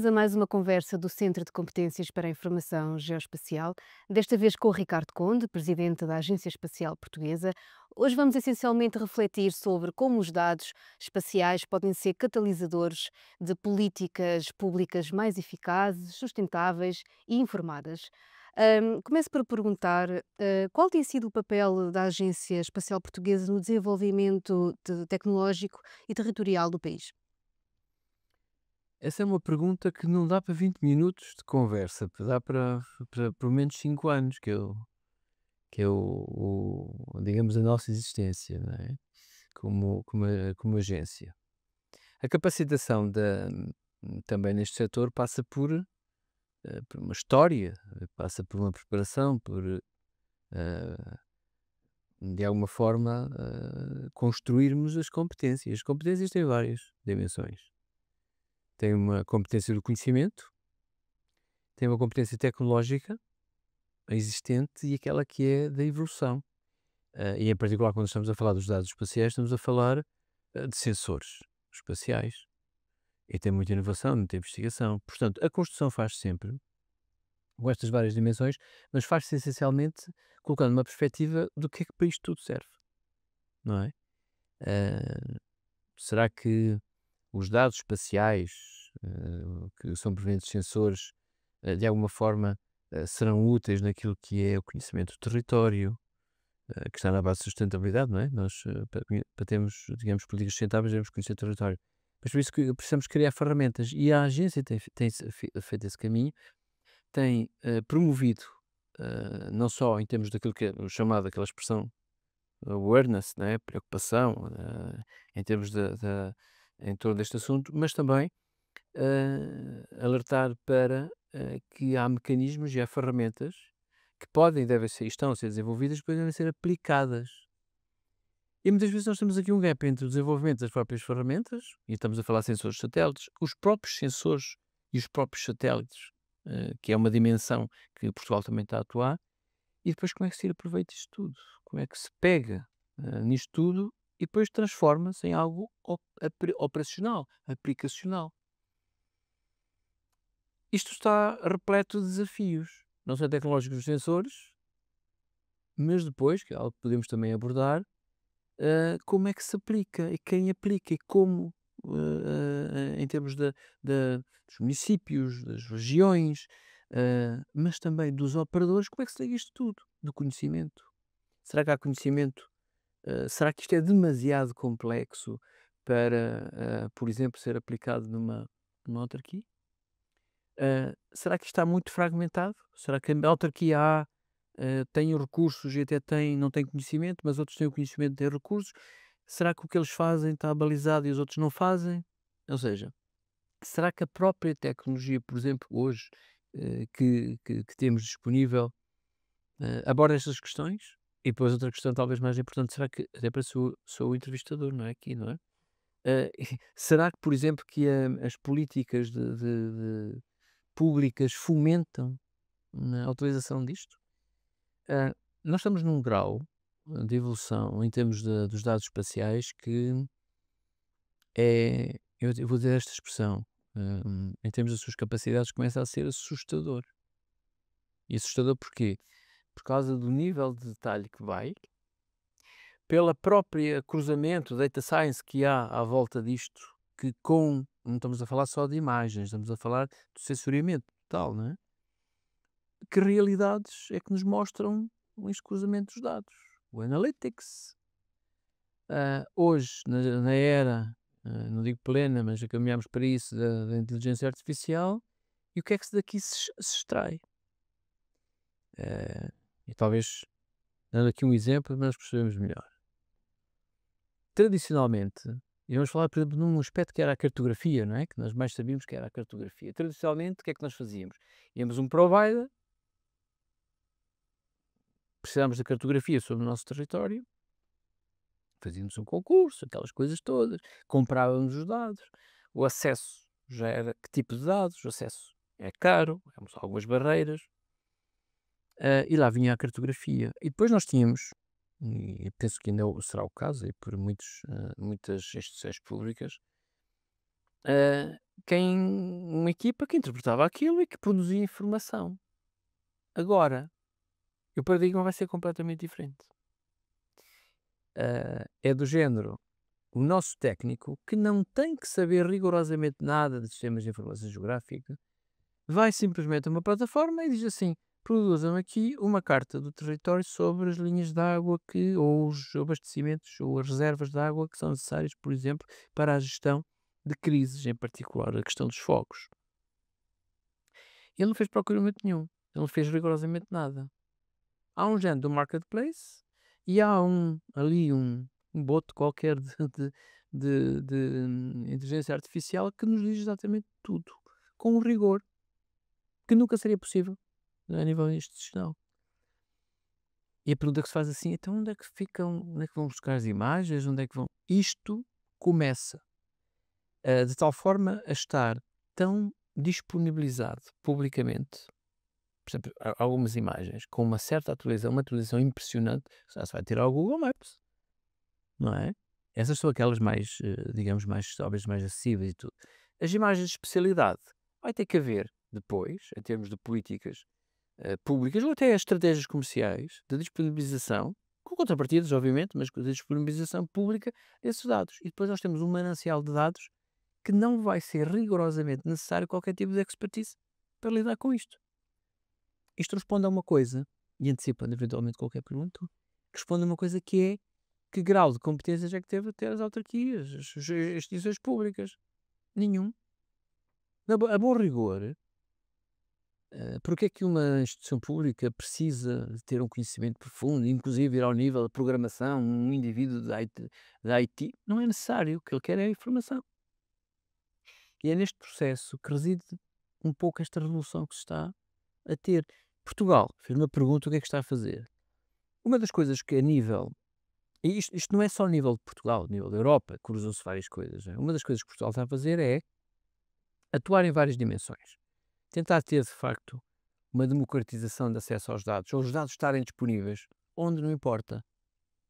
Bem-vindos a mais uma conversa do Centro de Competências para a Informação Geoespacial, desta vez com o Ricardo Conde, presidente da Agência Espacial Portuguesa. Hoje vamos essencialmente refletir sobre como os dados espaciais podem ser catalisadores de políticas públicas mais eficazes, sustentáveis e informadas. Começo por perguntar qual tem sido o papel da Agência Espacial Portuguesa no desenvolvimento tecnológico e territorial do país? Essa é uma pergunta que não dá para 20 minutos de conversa, dá para pelo menos 5 anos, que é digamos, a nossa existência, não é? Como agência. A capacitação também neste setor passa por uma história, passa por uma preparação, eh, de alguma forma, construirmos as competências. As competências têm várias dimensões. Tem uma competência do conhecimento, tem uma competência tecnológica existente e aquela que é da evolução. E em particular, quando estamos a falar dos dados espaciais, estamos a falar de sensores espaciais e tem muita inovação, muita investigação. Portanto, a construção faz sempre com estas várias dimensões, mas faz-se essencialmente colocando uma perspectiva do que é que para isto tudo serve, não é? Eh, Será que os dados espaciais, que são provenientes de sensores, de alguma forma, serão úteis naquilo que é o conhecimento do território, que está na base de sustentabilidade, não é? Nós, para termos, digamos, políticas sustentáveis, devemos conhecer o território. Mas por isso que precisamos criar ferramentas e a agência tem feito esse caminho, tem promovido, não só em termos daquilo que é o chamado, aquela expressão awareness, né? Preocupação, em termos em torno deste assunto, mas também alertar para que há mecanismos e há ferramentas que podem e devem ser, estão a ser desenvolvidas para devem ser aplicadas. E muitas vezes nós temos aqui um gap entre o desenvolvimento das próprias ferramentas, e estamos a falar de sensores de satélites, os próprios sensores e os próprios satélites, que é uma dimensão que Portugal também está a atuar, e depois como é que se tira proveito disto tudo? Como é que se pega nisto tudo e depois transforma-se em algo operacional, aplicacional? Isto está repleto de desafios, não só tecnológicos dos sensores, mas depois, que é algo que podemos também abordar, como é que se aplica e quem aplica e como, em termos dos municípios, das regiões, mas também dos operadores, como é que se liga isto tudo? Do conhecimento. Será que há conhecimento? Será que isto é demasiado complexo para, por exemplo, ser aplicado numa autarquia? Será que isto está muito fragmentado? Será que a autarquia A tem os recursos e até não tem conhecimento, mas outros têm o conhecimento e têm recursos? Será que o que eles fazem está balizado e os outros não fazem? Ou seja, será que a própria tecnologia, por exemplo, hoje, que temos disponível, aborda estas questões? E depois outra questão talvez mais importante, será que, até para sou o entrevistador, não é? Aqui, não é? Eh, será que, por exemplo, que as políticas públicas fomentam a utilização disto? Ah, Nós estamos num grau de evolução em termos dos dados espaciais que eu vou dizer esta expressão, em termos das suas capacidades, começa a ser assustador. E assustador porquê? Por causa do nível de detalhe que vai, pela própria cruzamento data science que há à volta disto, não estamos a falar só de imagens, estamos a falar do sensoriamento total, não é? Que realidades é que nos mostram este cruzamento dos dados? O analytics. Hoje, na era, não digo plena, mas já caminhamos para isso, da inteligência artificial, e o que é que daqui se extrai? Ah, e talvez, dando aqui um exemplo, nós percebemos melhor. Tradicionalmente, e vamos falar, por exemplo, num aspecto que era a cartografia, não é? Que nós mais sabíamos que era a cartografia. Tradicionalmente, o que é que nós fazíamos? Íamos a um provider, precisávamos da cartografia sobre o nosso território, fazíamos um concurso, aquelas coisas todas, comprávamos os dados, o acesso já era que tipo de dados, o acesso é caro, temos algumas barreiras, e lá vinha a cartografia. E depois nós tínhamos, e penso que ainda será o caso, e por muitas instituições públicas, ah, uma equipa que interpretava aquilo e que produzia informação. Agora, o paradigma vai ser completamente diferente. É do género, o nosso técnico, que não tem que saber rigorosamente nada de sistemas de informação geográfica, vai simplesmente a uma plataforma e diz assim: produzam aqui uma carta do território sobre as linhas de água ou os abastecimentos ou as reservas de água que são necessárias, por exemplo, para a gestão de crises, em particular a questão dos fogos. Ele não fez procuramento nenhum, ele não fez rigorosamente nada. Há um género do marketplace e há um boto qualquer de inteligência artificial que nos diz exatamente tudo, com um rigor que nunca seria possível a nível institucional. E a pergunta que se faz assim, então onde é que vão buscar as imagens, onde é que vão? Isto começa de tal forma a estar tão disponibilizado publicamente, por exemplo, algumas imagens com uma atualização impressionante, já se vai tirar ao Google Maps, não é? Essas são aquelas mais, digamos, talvez mais acessíveis e tudo. As imagens de especialidade vai ter que haver depois, em termos de políticas públicas ou até estratégias comerciais de disponibilização, com contrapartidas, obviamente, mas de disponibilização pública desses dados. E depois nós temos um manancial de dados que não vai ser rigorosamente necessário qualquer tipo de expertise para lidar com isto. Isto responde a uma coisa, e antecipando eventualmente qualquer pergunta, responde a uma coisa que é: que grau de competências é que teve a ter as autarquias, as instituições públicas? Nenhum. A bom rigor, porque é que uma instituição pública precisa de ter um conhecimento profundo, inclusive ir ao nível de programação, um indivíduo da IT? Não é necessário, o que ele quer é a informação. E é neste processo que reside um pouco esta revolução que se está a ter. Portugal fez uma pergunta: o que é que está a fazer? Uma das coisas que a nível, e isto não é só a nível de Portugal, a nível da Europa, cruzam-se várias coisas. Uma das coisas que Portugal está a fazer é atuar em várias dimensões. Tentar ter, de facto, uma democratização de acesso aos dados, ou os dados estarem disponíveis onde não importa,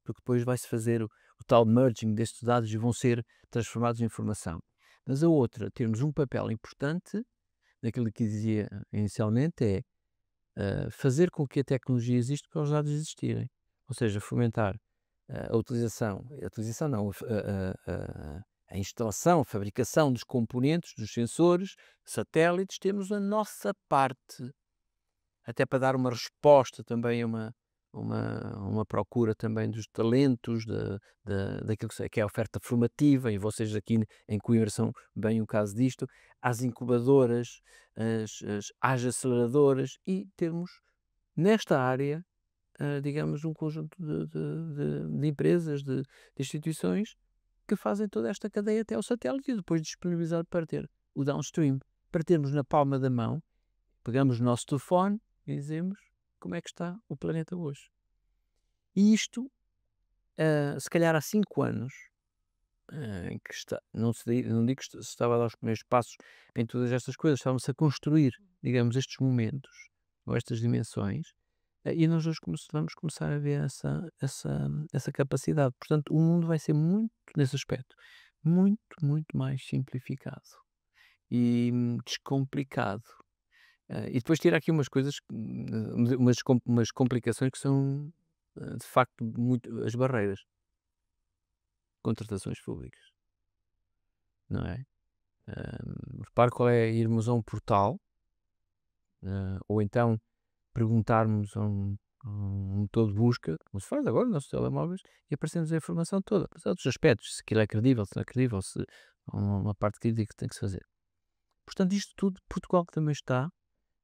porque depois vai-se fazer o tal merging destes dados e vão ser transformados em informação. Mas a outra, termos um papel importante, naquilo que dizia inicialmente, é fazer com que a tecnologia exista para os dados existirem. Ou seja, fomentar a utilização não, a instalação, a fabricação dos componentes, dos sensores, satélites, temos a nossa parte, até para dar uma resposta também a uma procura também dos talentos, daquilo que é a oferta formativa, e vocês aqui em Coimbra são bem o caso disto, às incubadoras, às aceleradoras, e termos nesta área, digamos, um conjunto de empresas, de instituições que fazem toda esta cadeia até ao satélite e depois disponibilizar para ter o downstream, para termos na palma da mão, pegamos o nosso telefone e dizemos como é que está o planeta hoje. E isto, se calhar há 5 anos, em que não digo que se estava a dar os primeiros passos em todas estas coisas, estávamos a construir, digamos, estes momentos ou estas dimensões, e nós hoje vamos começar a ver essa capacidade. Portanto, o mundo vai ser muito, nesse aspecto, muito, muito mais simplificado e descomplicado. E depois tira aqui umas coisas, umas complicações que são, de facto, muito as barreiras. Contratações públicas, não é? Repare qual é irmos a um portal, ou então perguntarmos a um motor de busca, como se faz agora nos nossos telemóveis, e aparecemos a informação toda. Mas há outros aspectos, se aquilo é credível, se não é credível, se há uma parte crítica que tem que se fazer. Portanto, isto tudo, Portugal também está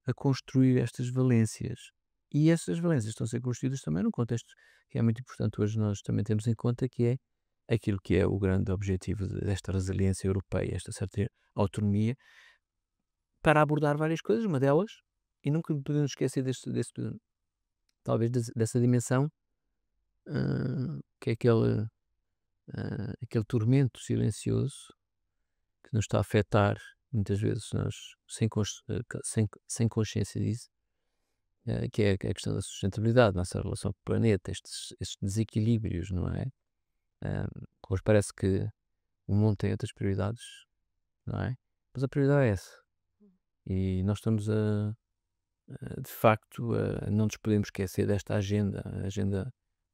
a construir estas valências. E essas valências estão a ser construídas também num contexto que é muito importante hoje nós também temos em conta, que é aquilo que é o grande objetivo desta resiliência europeia, esta certa autonomia, para abordar várias coisas, uma delas, e nunca podemos esquecer talvez dessa dimensão, que é aquele tormento silencioso que nos está a afetar, muitas vezes nós sem consciência disso, que é a questão da sustentabilidade, nossa relação com o planeta, estes desequilíbrios, não é? Hoje parece que o mundo tem outras prioridades, não é? Mas a prioridade é essa. E nós estamos de facto, não nos podemos esquecer desta agenda,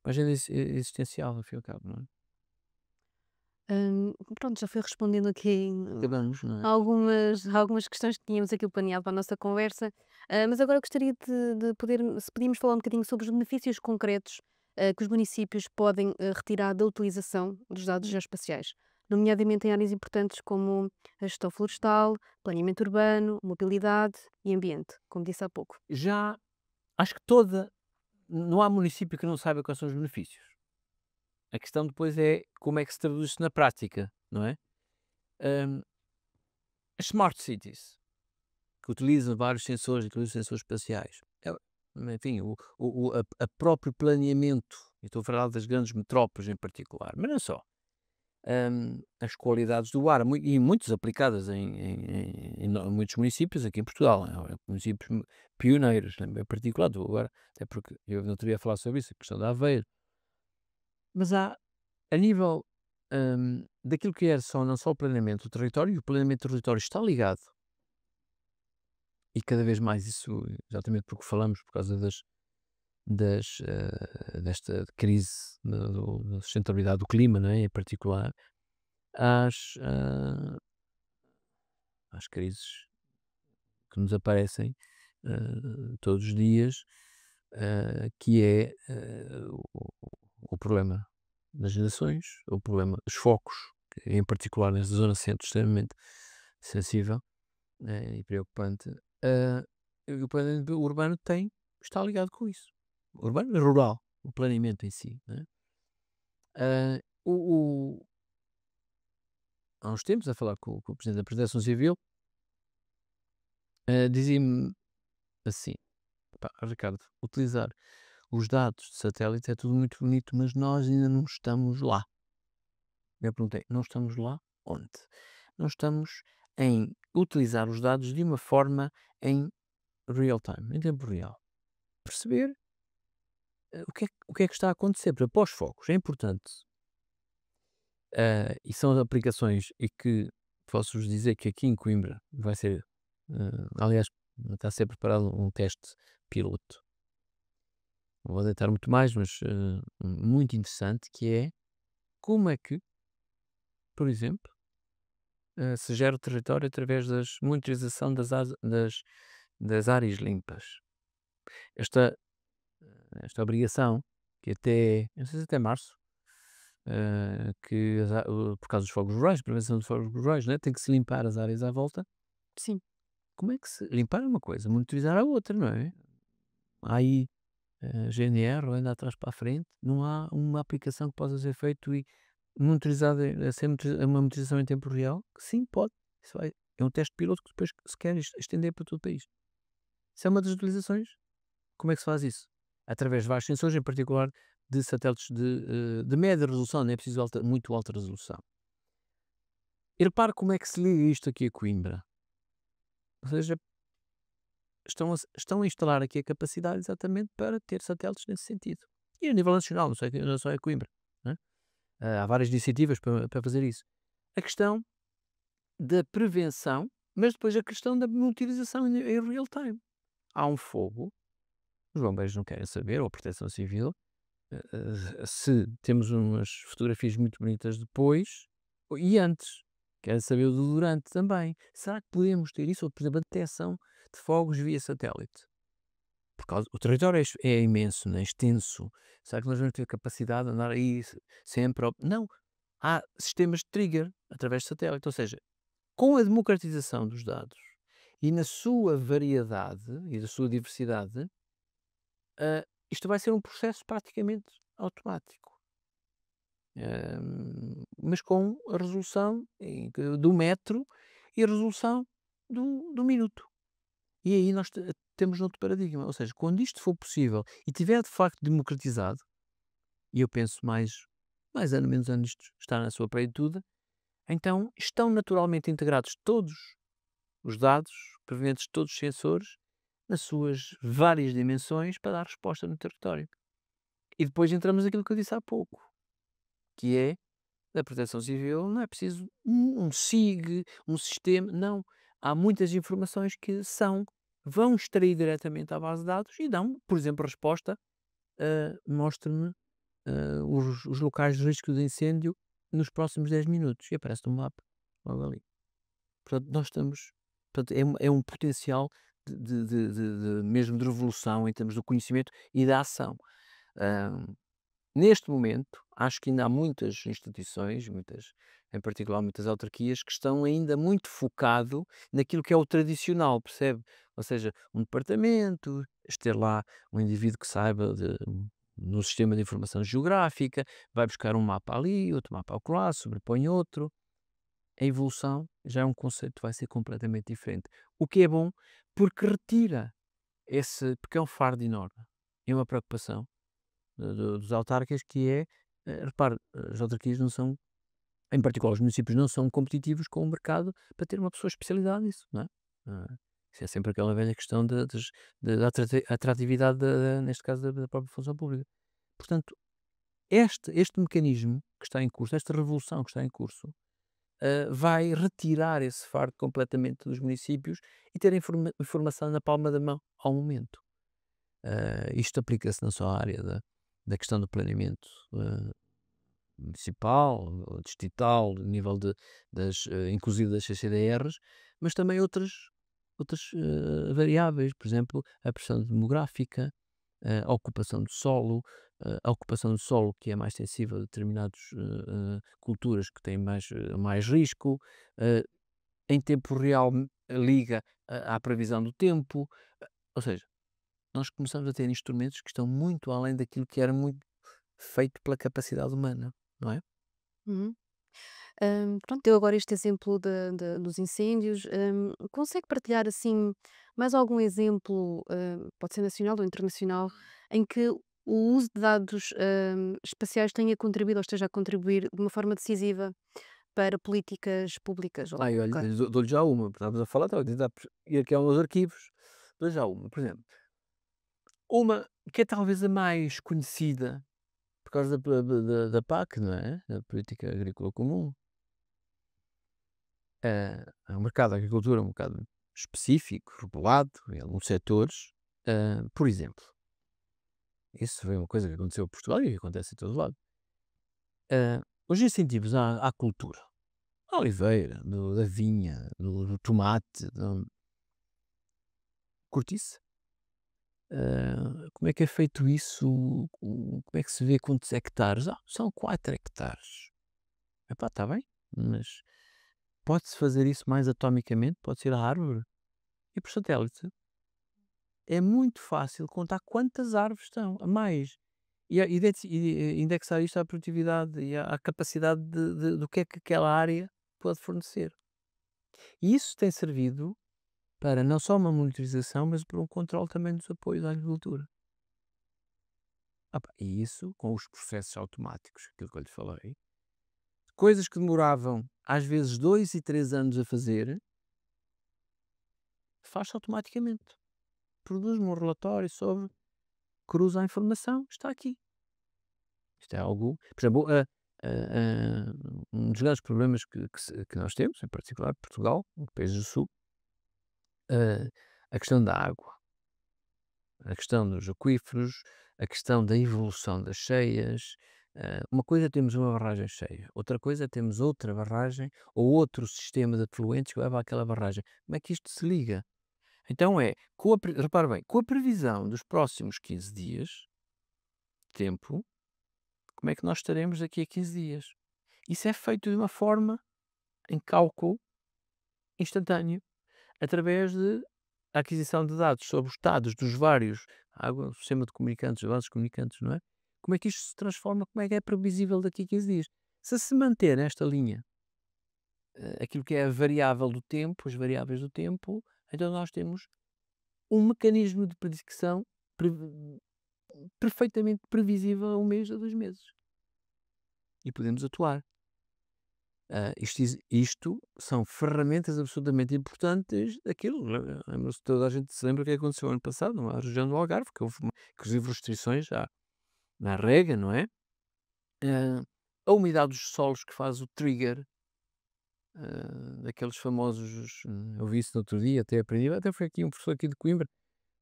uma agenda existencial, ao fim e ao cabo, não é? Pronto, já foi respondendo aqui Acabamos, não é? algumas questões que tínhamos aqui planeado para a nossa conversa, mas agora gostaria de poder, se podíamos falar um bocadinho sobre os benefícios concretos que os municípios podem retirar da utilização dos dados geoespaciais, nomeadamente em áreas importantes como a gestão florestal, planeamento urbano, mobilidade e ambiente, como disse há pouco. Já acho que não há município que não saiba quais são os benefícios. A questão depois é como é que se traduz isso na prática, não é? Hum, as smart cities, que utilizam vários sensores, inclusive sensores espaciais, enfim, a próprio planeamento, e estou a falar das grandes metrópoles em particular, mas não só. As qualidades do ar, e muitas aplicadas em muitos municípios aqui em Portugal, municípios pioneiros, né, em particular, agora, até porque eu não teria a falar sobre isso, a questão da Aveiro, mas há, a nível daquilo que é só, não só o planeamento do território, e o planeamento do território está ligado, e cada vez mais isso, exatamente porque falamos, por causa desta crise da sustentabilidade do clima, não é, em particular, às, ah, às crises que nos aparecem todos os dias, que é o problema das gerações, o problema dos focos, que em particular nesta zona centro, extremamente sensível e preocupante. E o planeamento urbano está ligado com isso. Urbano e rural, o planeamento em si. Né? Ah, há uns tempos, a falar com o Presidente da Proteção Civil, dizia-me assim: "Pá, Ricardo, utilizar os dados de satélite é tudo muito bonito, mas nós ainda não estamos lá." Eu perguntei: "Não estamos lá onde?" "Não estamos em utilizar os dados de uma forma em real time, em tempo real. Perceber o que é que está a acontecer para pós-focos." É importante. E são aplicações e que posso-vos dizer que aqui em Coimbra vai ser, aliás, está a ser preparado um teste piloto. Não vou adiantar muito mais, mas muito interessante, que é como é que, por exemplo, se gera o território através da monitorização das áreas limpas. Esta, esta obrigação, que até, não sei se até março, que por causa dos fogos rurais, prevenção dos fogos rurais, né, tem que se limpar as áreas à volta. Sim. Como é que se limpar é uma coisa, monitorizar a outra, não é? Há aí GNR, anda atrás para a frente, não há uma aplicação que possa ser feito e monitorizada, uma monitorização em tempo real? Que sim, pode. É um teste piloto que depois se quer estender para todo o país. Isso é uma das utilizações. Como é que se faz isso? Através de vários sensores, em particular de satélites de média resolução, não é preciso muito alta resolução. E repare como é que se liga isto aqui a Coimbra. Ou seja, estão a instalar aqui a capacidade exatamente para ter satélites nesse sentido. E a nível nacional, não só é Coimbra. Não é? Há várias iniciativas para fazer isso. A questão da prevenção, mas depois a questão da monitorização em real time. Há um fogo, os bombeiros não querem saber, ou a proteção civil, se temos umas fotografias muito bonitas depois e antes. Querem saber o do durante também. Será que podemos ter isso? Ou, por exemplo, a detecção de fogos via satélite? O território é imenso, né? Extenso. Será que nós vamos ter capacidade de andar aí sempre? Não. Há sistemas de trigger através de satélite. Ou seja, com a democratização dos dados e na sua variedade e da sua diversidade, isto vai ser um processo praticamente automático. Mas com a resolução do metro e a resolução do minuto. E aí nós temos outro paradigma. Ou seja, quando isto for possível e tiver de facto democratizado, e eu penso mais ano, menos ano, isto está na sua plenitude, então estão naturalmente integrados todos os dados provenientes de todos os sensores nas suas várias dimensões para dar resposta no território. E depois entramos naquilo que eu disse há pouco, que é da Proteção Civil não é preciso um SIG, um sistema, não. Há muitas informações que vão extrair diretamente à base de dados e dão, por exemplo, resposta, mostra-me, os locais de risco de incêndio nos próximos 10 minutos e aparece no mapa, logo ali. Portanto, nós estamos, portanto, é um potencial mesmo de revolução em termos do conhecimento e da ação. Hã, Neste momento, acho que ainda há muitas instituições, em particular muitas autarquias, que estão ainda muito focado naquilo que é o tradicional, percebe? Ou seja, um departamento, ter lá um indivíduo que saiba no sistema de informação geográfica, vai buscar um mapa ali, outro mapa acolá, sobrepõe outro. A evolução já é um conceito que vai ser completamente diferente. O que é bom, porque retira porque é um fardo enorme. É uma preocupação dos autarcas que é, repare, as autarquias não são, em particular os municípios, não são competitivos com o mercado para ter uma pessoa especializada nisso, não é? Isso é sempre aquela velha questão da atratividade, neste caso, da própria função pública. Portanto, este mecanismo que está em curso, esta revolução que está em curso, vai retirar esse fardo completamente dos municípios e ter a informação na palma da mão ao momento. Isto aplica-se não só à área da questão do planeamento municipal, ou distrital, a nível inclusive das CCDRs, mas também outras variáveis, por exemplo, a pressão demográfica, a ocupação do solo, a ocupação do solo que é mais sensível a determinadas culturas que têm mais risco, eh, em tempo real liga à previsão do tempo, ou seja, nós começamos a ter instrumentos que estão muito além daquilo que era muito feito pela capacidade humana, não é? Uhum. Pronto, deu agora este exemplo dos incêndios. Consegue partilhar assim mais algum exemplo, pode ser nacional ou internacional, em que o uso de dados espaciais tenha contribuído ou esteja a contribuir de uma forma decisiva para políticas públicas? E olha, dou-lhe já uma, estávamos a falar, estava a tentar ir aqui aos arquivos, dou-lhe já uma, por exemplo, uma que é talvez a mais conhecida por causa da PAC, não é? Da Política Agrícola Comum. O mercado da agricultura é um mercado específico, regulado em alguns setores. Por exemplo, isso foi uma coisa que aconteceu em Portugal e que acontece em todo lado. Os incentivos à cultura, à oliveira, da vinha, do tomate, cortiça. Como é que é feito isso? Como é que se vê quantos hectares? São 4 hectares. Epá, está bem, mas pode-se fazer isso mais atomicamente? Pode ser a árvore? E por satélite é muito fácil contar quantas árvores estão, a mais. E indexar isto à produtividade e à capacidade do que é que aquela área pode fornecer. E isso tem servido para não só uma monitorização, mas para um controle também dos apoios à agricultura. E isso com os processos automáticos, aquilo que eu lhe falei, coisas que demoravam às vezes 2 e 3 anos a fazer, faz-se automaticamente. Produz-me um relatório sobre, cruza a informação, está aqui. Isto é algo, por exemplo, um dos grandes problemas que nós temos, em particular Portugal, um país do Sul, eh, a questão da água, a questão dos aquíferos, a questão da evolução das cheias. Uma coisa é termos uma barragem cheia, outra coisa é termos outra barragem ou outro sistema de afluentes que leva àquela barragem. Como é que isto se liga? Então repare bem, com a previsão dos próximos 15 dias, tempo, como é que nós estaremos daqui a 15 dias? Isso é feito de uma forma, em cálculo instantâneo, através de aquisição de dados sobre os estados dos vários água, o sistema de comunicantes, de vasos comunicantes, não é? Como é que isto se transforma, como é que é previsível daqui a 15 dias? Se manter nesta linha, aquilo que é a variável do tempo, as variáveis do tempo, então nós temos um mecanismo de predição pre perfeitamente previsível a 1 mês a 2 meses. E podemos atuar. Isto são ferramentas absolutamente importantes daquilo. Lembra-se, toda a gente se lembra o que aconteceu ano passado, na região do Algarve, que houve inclusive restrições na rega, não é? Ah, a umidade dos solos que faz o trigger, daqueles famosos, eu vi isso no outro dia, até aprendi, até foi aqui um professor aqui de Coimbra,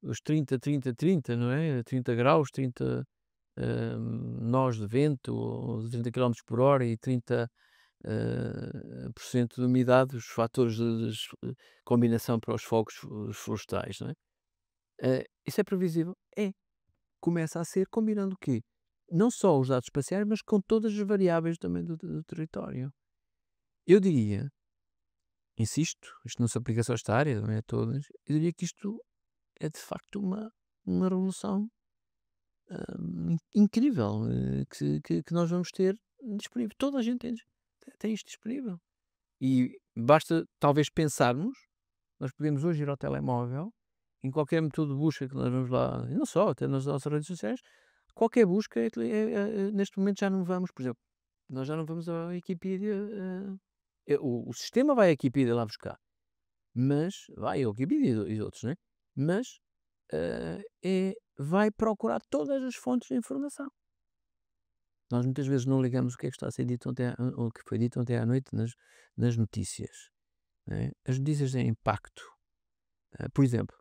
os 30, 30, 30, não é? 30 graus, 30 nós de vento, ou 30 quilómetros por hora e 30 por cento de umidade, os fatores de combinação para os fogos florestais, não é? Isso é previsível? É. Começa a ser combinando o quê? Não só os dados espaciais, mas com todas as variáveis também do território. Eu diria, insisto, isto não se aplica só a esta área, não é a todas, eu diria que isto é de facto uma revolução incrível, que nós vamos ter disponível. Toda a gente tem isto disponível. E basta talvez pensarmos, nós podemos hoje ir ao telemóvel, em qualquer método de busca que nós vamos lá, e não só, até nas nossas redes sociais, qualquer busca neste momento já não vamos, por exemplo, nós já não vamos à Wikipedia, o sistema vai à Wikipedia lá buscar, mas vai à Wikipedia e outros, né? Mas vai procurar todas as fontes de informação. Nós muitas vezes não ligamos o que é que está a ser dito ontem, ou o que foi dito ontem à noite nas notícias, né? As notícias têm impacto. Por exemplo,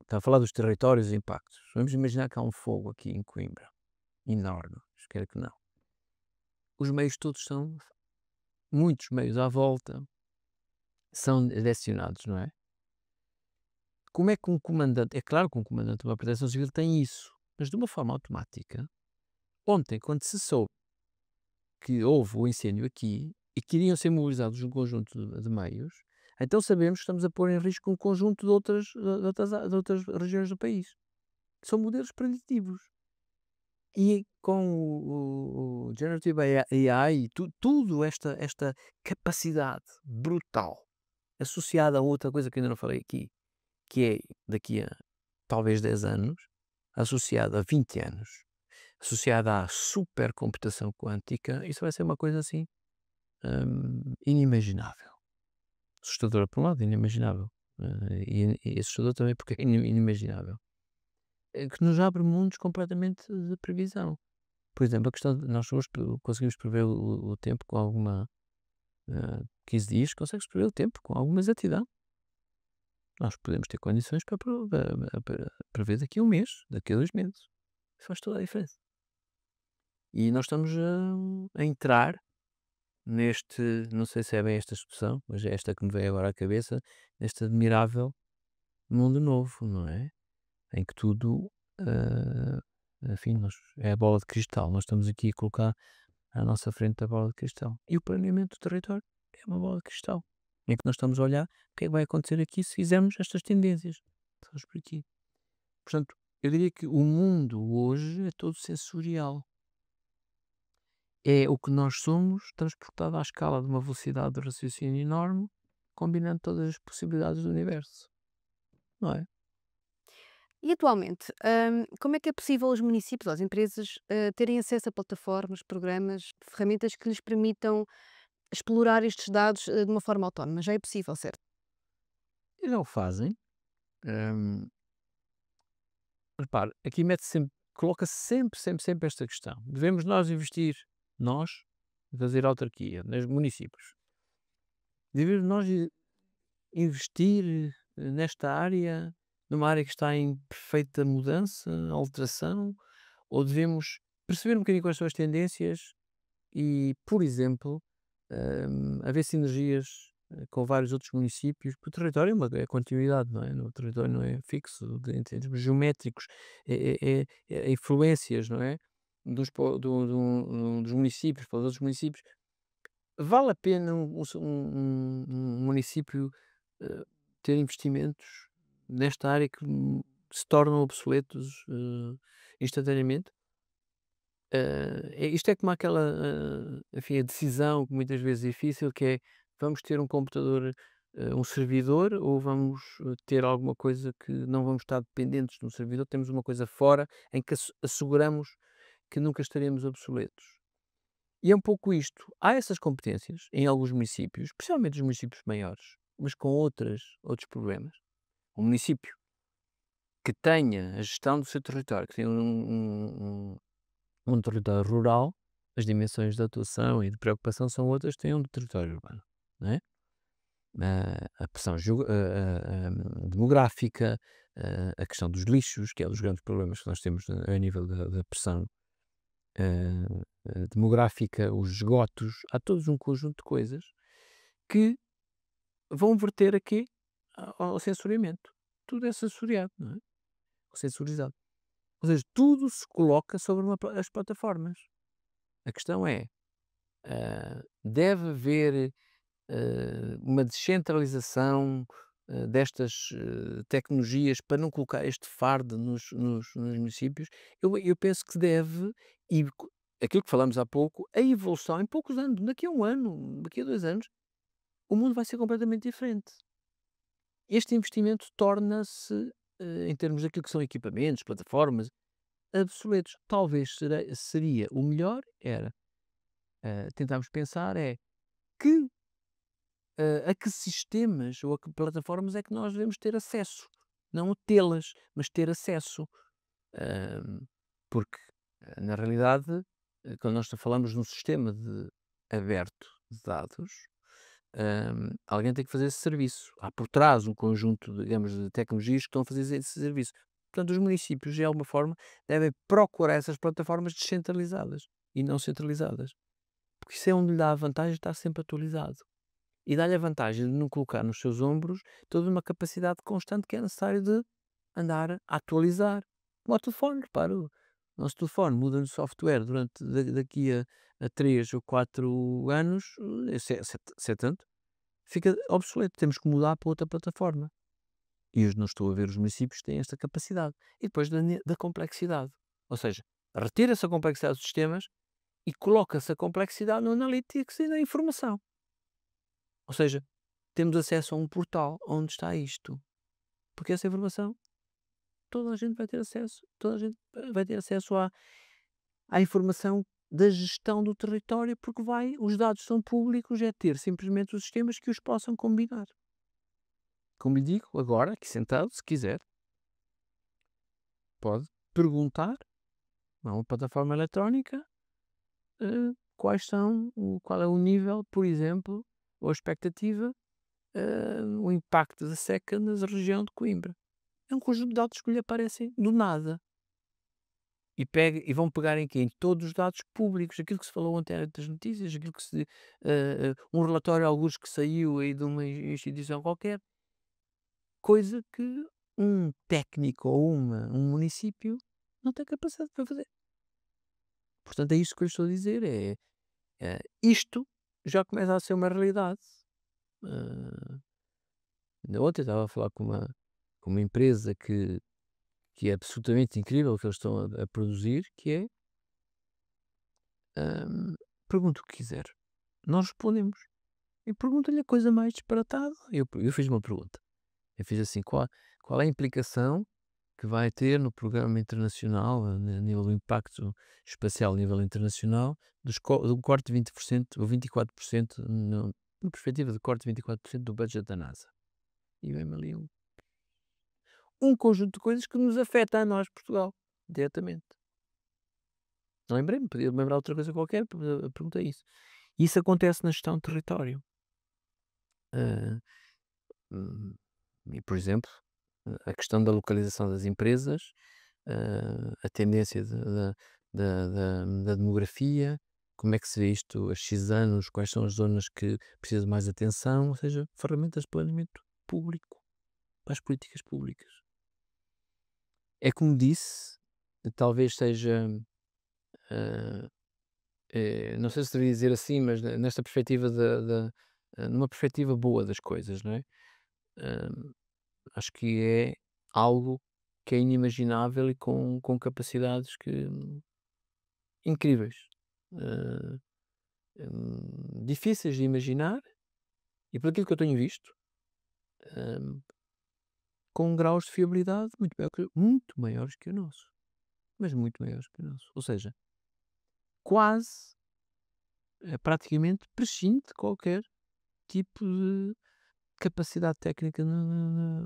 está a falar dos territórios e impactos. Vamos imaginar que há um fogo aqui em Coimbra, enorme, espero que não. Os meios todos são, muitos meios à volta, são direcionados, não é? Como é que um comandante, é claro que um comandante de uma proteção civil tem isso, mas de uma forma automática. Ontem, quando se soube que houve o incêndio aqui e que iriam ser mobilizados um conjunto de meios, então sabemos que estamos a pôr em risco um conjunto de outras regiões do país. São modelos preditivos. E com o Generative AI, tudo esta capacidade brutal, associada a outra coisa que ainda não falei aqui, que é daqui a talvez 10 anos, associada a 20 anos, associada à supercomputação quântica, isso vai ser uma coisa assim inimaginável. Assustadora por um lado, inimaginável. E assustador também porque é inimaginável. Que nos abre mundos completamente de previsão. Por exemplo, a questão de nós hoje conseguimos prever o tempo com alguma 15 dias, consegue-se prever o tempo com alguma exatidão. Nós podemos ter condições para prever daqui a um mês, daqui a 2 meses. Faz toda a diferença. E nós estamos a entrar neste, não sei se é bem esta expressão, mas é esta que me veio agora à cabeça, neste admirável mundo novo, não é? Em que tudo, enfim, é a bola de cristal. Nós estamos aqui a colocar à nossa frente a bola de cristal. E o planeamento do território é uma bola de cristal. Em que nós estamos a olhar o que é que vai acontecer aqui se fizermos estas tendências. Estamos por aqui. Portanto, eu diria que o mundo hoje é todo sensorial. É o que nós somos transportado à escala de uma velocidade de raciocínio enorme, combinando todas as possibilidades do universo. Não é? E atualmente, como é que é possível os municípios ou as empresas, terem acesso a plataformas, programas, ferramentas que lhes permitam explorar estes dados, de uma forma autónoma? Já é possível, certo? E não o fazem. hum, Repare, aqui coloca-se sempre esta questão. Devemos nós investir, nós, fazer autarquia, nos municípios. Devemos nós investir nesta área, numa área que está em perfeita mudança, alteração, ou devemos perceber um bocadinho quais são as tendências e, por exemplo, haver sinergias com vários outros municípios, porque o território é continuidade, não é? O território não é fixo, em termos geométricos, é influências, não é? Dos municípios para os outros municípios. Vale a pena um município ter investimentos nesta área que se tornam obsoletos instantaneamente? Isto é como aquela, enfim, a decisão que muitas vezes é difícil, que é: vamos ter um computador, um servidor, ou vamos ter alguma coisa que não vamos estar dependentes de um servidor, temos uma coisa fora em que asseguramos que nunca estaremos obsoletos. E é um pouco isto. Há essas competências em alguns municípios, especialmente os municípios maiores, mas com outros problemas. Um município que tenha a gestão do seu território, que tenha um território rural, as dimensões de atuação e de preocupação são outras que têm um do território urbano, não é? A pressão demográfica, a questão dos lixos, que é um dos grandes problemas que nós temos a nível da pressão demográfica, os esgotos, há todos um conjunto de coisas que vão verter aqui ao sensoriamento. Tudo é sensoriado, não é? Ou sensorizado. Ou seja, tudo se coloca sobre as plataformas. A questão é, deve haver uma descentralização destas tecnologias para não colocar este fardo nos municípios? Eu penso que deve, e aquilo que falamos há pouco, a evolução em poucos anos, daqui a um ano, daqui a 2 anos, o mundo vai ser completamente diferente. Este investimento torna-se, em termos daquilo que são equipamentos, plataformas, obsoletos. Talvez seria o melhor, era tentarmos pensar que a que sistemas ou a que plataformas é que nós devemos ter acesso. Não tê-las, mas ter acesso. Hum, Porque, na realidade, quando nós falamos num sistema aberto de dados, alguém tem que fazer esse serviço. Há por trás um conjunto, digamos, de tecnologias que estão a fazer esse serviço. Portanto, os municípios, de alguma forma, devem procurar essas plataformas descentralizadas e não centralizadas. Porque isso é onde lhe dá a vantagem de estar sempre atualizado. E dá-lhe a vantagem de não colocar nos seus ombros toda uma capacidade constante que é necessário de andar a atualizar. Como o telefone, repara, o nosso telefone muda de software durante daqui a 3 ou 4 anos, se é tanto, fica obsoleto. Temos que mudar para outra plataforma. E eu não estou a ver os municípios que têm esta capacidade. E depois da complexidade. Ou seja, retira essa complexidade dos sistemas e coloca-se a complexidade no analytics e na informação. Ou seja, temos acesso a um portal onde está isto. Porque essa informação, toda a gente vai ter acesso. Toda a gente vai ter acesso à informação da gestão do território, porque os dados são públicos, é ter simplesmente os sistemas que os possam combinar. Como lhe digo, agora, aqui sentado, se quiser, pode perguntar a uma plataforma eletrónica qual é o nível, por exemplo, ou a expectativa, o impacto da seca na região de Coimbra. É um conjunto de dados que lhe aparecem do nada. E vão pegar em quê? Em todos os dados públicos, aquilo que se falou ontem das notícias, aquilo que um relatório alguns que saiu aí de uma instituição qualquer, coisa que um técnico ou um município não tem capacidade para fazer. Portanto, é isto que eu lhe estou a dizer, isto já começa a ser uma realidade. Ainda ontem estava a falar com uma empresa que é absolutamente incrível o que eles estão a produzir, que é, pergunta o que quiser, nós respondemos. E pergunta-lhe a coisa mais disparatada. Eu fiz uma pergunta. Eu fiz assim: qual é a implicação que vai ter no programa internacional, a nível do impacto espacial a nível internacional, do corte de 20% ou 24%, na perspectiva de corte de 24% do budget da NASA. E vem-me ali um conjunto de coisas que nos afeta a nós, Portugal, diretamente. Lembrei-me, podia lembrar outra coisa qualquer, perguntei isso. Isso acontece na gestão de território. Ah, hum, e, por exemplo, a questão da localização das empresas, a tendência da demografia, como é que se vê isto a X anos, quais são as zonas que precisam de mais atenção, ou seja, ferramentas de planeamento público para as políticas públicas. É como disse, talvez seja, ah, não sei se deveria dizer assim, mas nesta perspectiva numa perspectiva boa das coisas, não é? Ah, Acho que é algo que é inimaginável e com capacidades incríveis. Eh, Difíceis de imaginar e por aquilo que eu tenho visto, hum, com graus de fiabilidade muito maiores que o nosso. Mas muito maiores que o nosso. Ou seja, quase, praticamente prescinde de qualquer tipo de capacidade técnica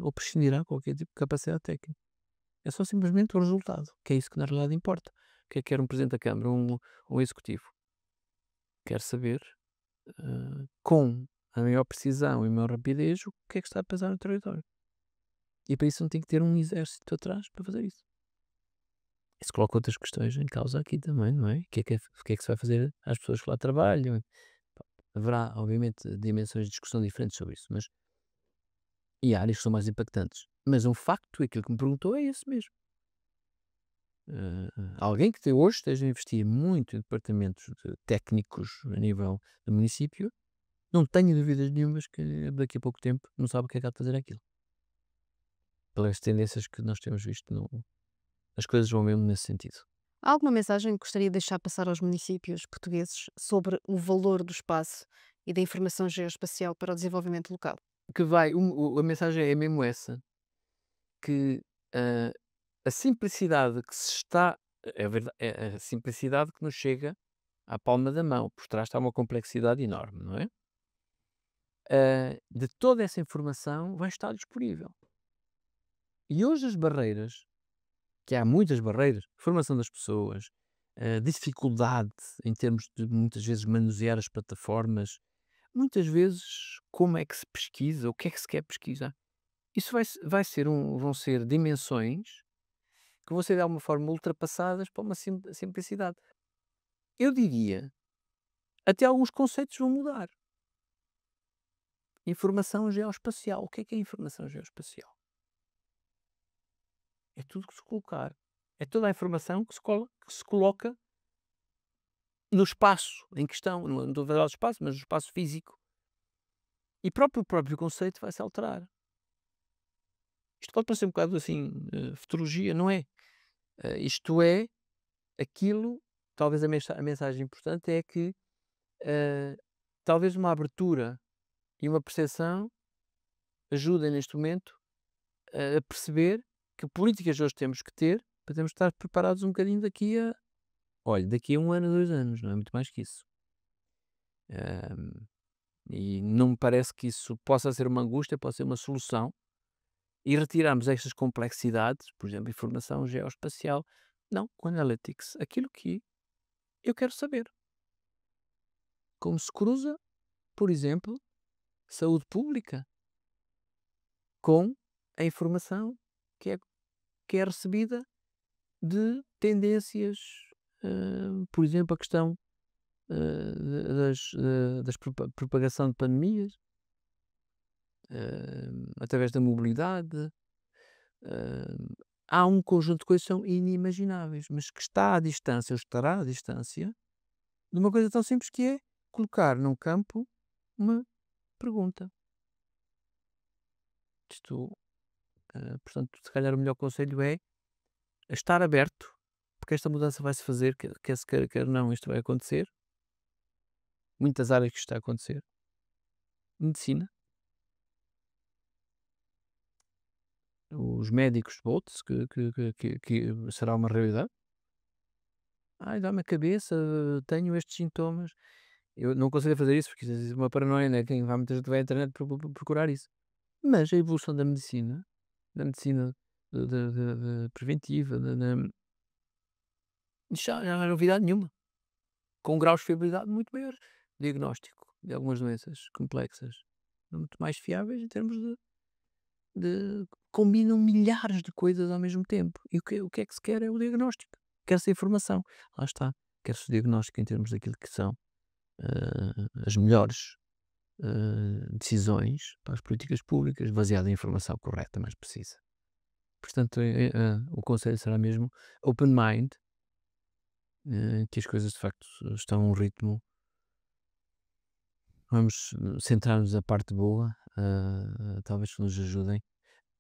ou prescindirá qualquer tipo de capacidade técnica. É só simplesmente o resultado, que é isso que na realidade importa. O que é que quer um Presidente da Câmara, um executivo? quer saber, com a maior precisão e a maior rapidez, o que é que está a passar no território. E para isso não tem que ter um exército atrás para fazer isso. Isso coloca outras questões em causa aqui também, não é? O que é que se vai fazer às pessoas que lá trabalham? Pá, haverá, obviamente, dimensões de discussão diferentes sobre isso, mas e há áreas que são mais impactantes. Mas um facto, aquilo que me perguntou é esse mesmo. Alguém que hoje esteja a investir muito em departamentos técnicos a nível do município, não tenho dúvidas nenhumas que daqui a pouco tempo não sabe o que é que há de fazer aquilo. Pelas tendências que nós temos visto, as coisas vão mesmo nesse sentido. Há alguma mensagem que gostaria de deixar passar aos municípios portugueses sobre o valor do espaço e da informação geoespacial para o desenvolvimento local? Que a mensagem é mesmo essa, que ah, a simplicidade que se está, é verdade, é a simplicidade que nos chega à palma da mão, por trás está uma complexidade enorme, não é? De toda essa informação vai estar disponível. E hoje as barreiras, que há muitas barreiras, formação das pessoas, dificuldade em termos de muitas vezes manusear as plataformas, muitas vezes como é que se pesquisa, o que é que se quer pesquisar. Isso vão ser dimensões que vão ser de alguma forma ultrapassadas para uma simplicidade. Eu diria, até alguns conceitos vão mudar. Informação geoespacial. O que é informação geoespacial? É tudo que se colocar. É toda a informação que se coloca no espaço em questão, não estou a falar do espaço, mas no espaço físico. E o próprio conceito vai se alterar. Isto pode parecer um bocado assim, futurologia, não é? Isto é aquilo, talvez a mensagem importante é que talvez uma abertura e uma percepção ajudem neste momento a perceber que políticas hoje temos que ter para termos que estar preparados um bocadinho daqui a 1 ano, 2 anos, não é muito mais que isso. E não me parece que isso possa ser uma angústia, pode ser uma solução e retirarmos estas complexidades, por exemplo, informação geoespacial, não, com analytics, aquilo que eu quero saber. Como se cruza, por exemplo, saúde pública com a informação que é recebida de tendências, por exemplo, a questão das propagação de pandemias, através da mobilidade. Há um conjunto de coisas que são inimagináveis, mas que está à distância, ou estará à distância, de uma coisa tão simples que é colocar num campo uma pergunta. Isto, portanto, se calhar o melhor conselho é estar aberto, porque esta mudança vai se fazer, quer se queira, quer não, isto vai acontecer. Muitas áreas que isto está a acontecer. Medicina. Os médicos de Bots, que será uma realidade. Ai, dá-me a cabeça, tenho estes sintomas. Eu não consigo fazer isso porque isso é uma paranoia, né? Quem vai muitas vezes vai à internet procurar isso. Mas a evolução da medicina de preventiva, já não é novidade nenhuma. Com graus de fiabilidade muito maiores. Diagnóstico de algumas doenças complexas, muito mais fiáveis em termos combinam milhares de coisas ao mesmo tempo. E o que é que se quer é o diagnóstico. Quer-se a informação. Lá está. Quer-se o diagnóstico em termos daquilo que são as melhores decisões para as políticas públicas, baseada em informação correta, mais precisa. Portanto, o conselho será mesmo open mind, que as coisas de facto estão a um ritmo. Vamos centrar-nos na parte boa, talvez que nos ajudem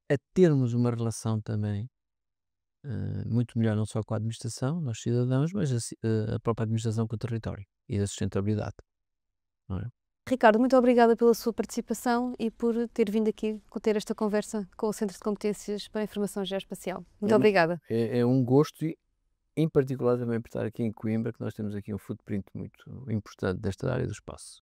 a termos uma relação também muito melhor, não só com a administração, nós cidadãos, mas a própria administração com o território e da sustentabilidade. Não é? Ricardo, muito obrigada pela sua participação e por ter vindo aqui ter esta conversa com o Centro de Competências para a Informação Geoespacial. Muito obrigada. É um gosto e, em particular, também por estar aqui em Coimbra, que nós temos aqui um footprint muito importante desta área do espaço.